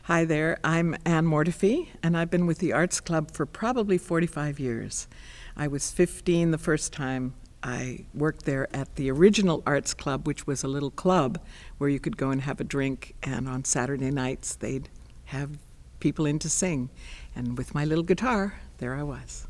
Hi there, I'm Ann Mortifee, and I've been with the Arts Club for probably 45 years. I was 15 the first time I worked there at the original Arts Club, which was a little club where you could go and have a drink, and on Saturday nights they'd have people in to sing. And with my little guitar, there I was.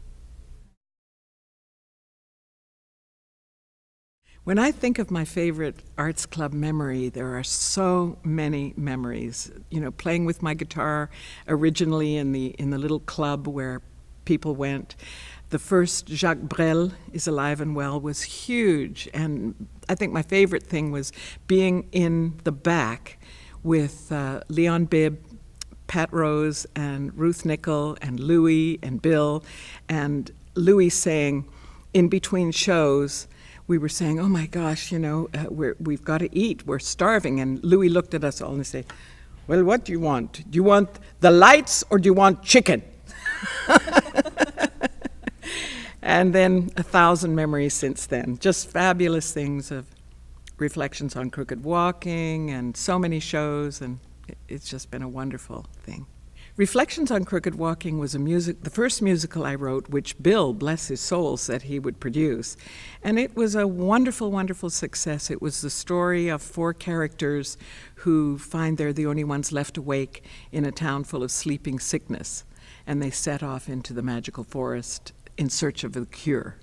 When I think of my favorite Arts Club memory, there are so many memories. You know, playing with my guitar originally in the little club where people went. The first Jacques Brel is Alive and Well was huge, and I think my favorite thing was being in the back with Leon Bibb, Pat Rose, and Ruth Nickel, and Louis, and Bill, and Louis saying, in between shows, we were saying, oh my gosh, you know, we've got to eat, we're starving. And Louis looked at us all and said, well, what do you want? Do you want the lights or do you want chicken? And then 1,000 memories since then. Just fabulous things of reflections on Crooked Walking and so many shows, and it's just been a wonderful thing. Reflections on Crooked Walking was the first musical I wrote, which Bill, bless his soul, said he would produce. And it was a wonderful, wonderful success. It was the story of 4 characters who find they're the only ones left awake in a town full of sleeping sickness. And they set off into the magical forest in search of a cure.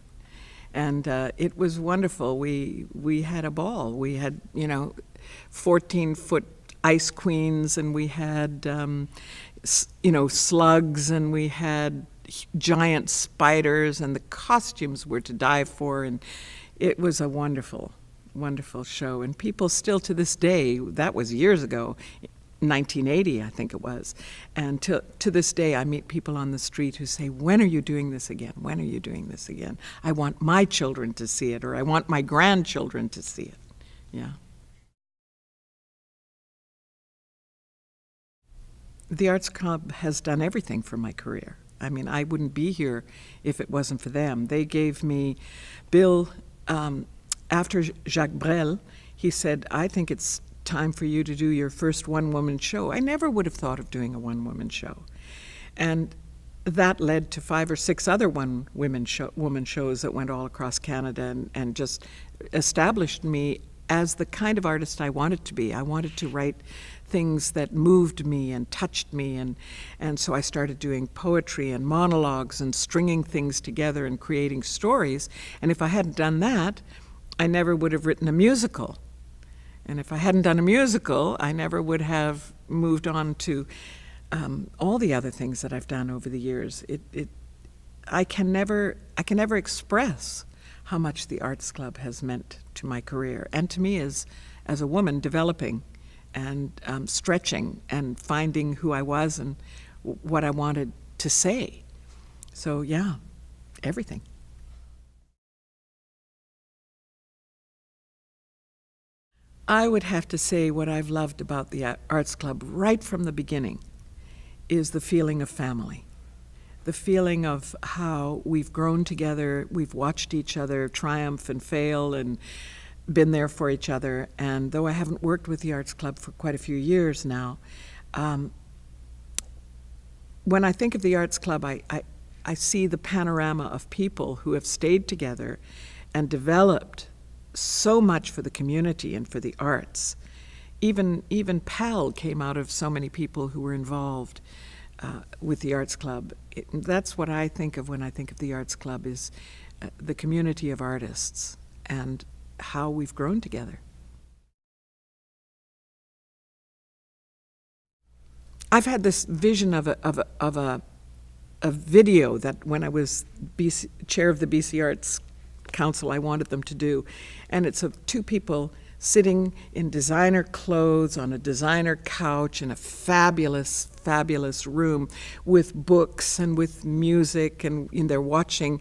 And it was wonderful. We had a ball. We had, 14-foot ice queens, and we had slugs, and we had giant spiders, and the costumes were to die for, and it was a wonderful, wonderful show. And people still to this day, that was years ago, 1980 I think it was, and to this day I meet people on the street who say, when are you doing this again? When are you doing this again? I want my children to see it, or I want my grandchildren to see it. Yeah. The Arts Club has done everything for my career. I mean, I wouldn't be here if it wasn't for them. They gave me, Bill, after Jacques Brel, he said, I think it's time for you to do your first one-woman show. I never would have thought of doing a one-woman show. And that led to 5 or 6 other woman shows that went all across Canada and just established me as the kind of artist I wanted to be. I wanted to write things that moved me and touched me, and so I started doing poetry and monologues and stringing things together and creating stories. And if I hadn't done that, I never would have written a musical. And if I hadn't done a musical, I never would have moved on to all the other things that I've done over the years. I can never express how much the Arts Club has meant to my career, and to me as a woman developing and stretching and finding who I was and what I wanted to say. So yeah, everything. I would have to say what I've loved about the Arts Club right from the beginning is the feeling of family. The feeling of how we've grown together, we've watched each other triumph and fail and been there for each other. And though I haven't worked with the Arts Club for quite a few years now, when I think of the Arts Club, I see the panorama of people who have stayed together and developed so much for the community and for the arts. Even PAL came out of so many people who were involved with the Arts Club. That's what I think of when I think of the Arts Club, is the community of artists and how we've grown together. I've had this vision of a video that when I was chair of the BC Arts Council, I wanted them to do, and it's of 2 people sitting in designer clothes on a designer couch in a fabulous, fabulous room with books and with music, and they're watching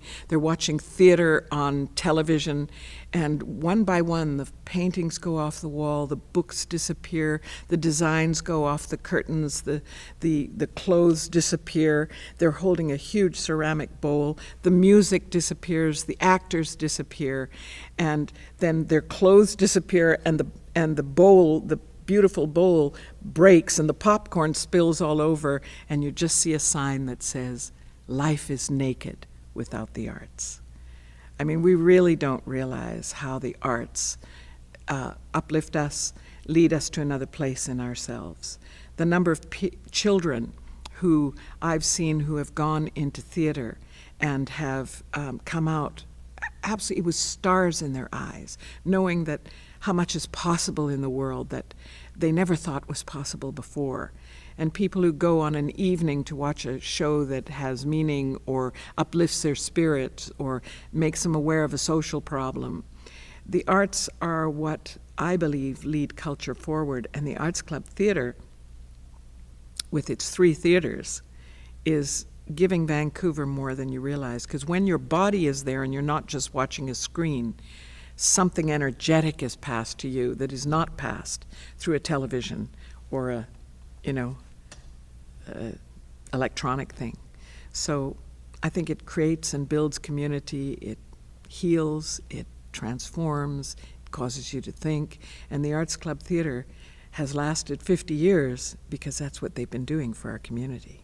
theater on television, and one by one the paintings go off the wall, the books disappear, the designs go off the curtains, the clothes disappear, they're holding a huge ceramic bowl, the music disappears, the actors disappear, and then their clothes disappear, and the bowl, the beautiful bowl breaks and the popcorn spills all over, and you just see a sign that says, "Life is naked without the arts." I mean, we really don't realize how the arts uplift us, lead us to another place in ourselves. The number of children who I've seen who have gone into theater and have come out absolutely with stars in their eyes, knowing that how much is possible in the world that they never thought was possible before. And people who go on an evening to watch a show that has meaning or uplifts their spirit or makes them aware of a social problem. The arts are what I believe lead culture forward, and the Arts Club Theatre, with its 3 theaters, is giving Vancouver more than you realize, because when your body is there and you're not just watching a screen, something energetic is passed to you that is not passed through a television or a electronic thing. So I think it creates and builds community, it heals, it transforms, it causes you to think, and the Arts Club Theatre has lasted 50 years because that's what they've been doing for our community.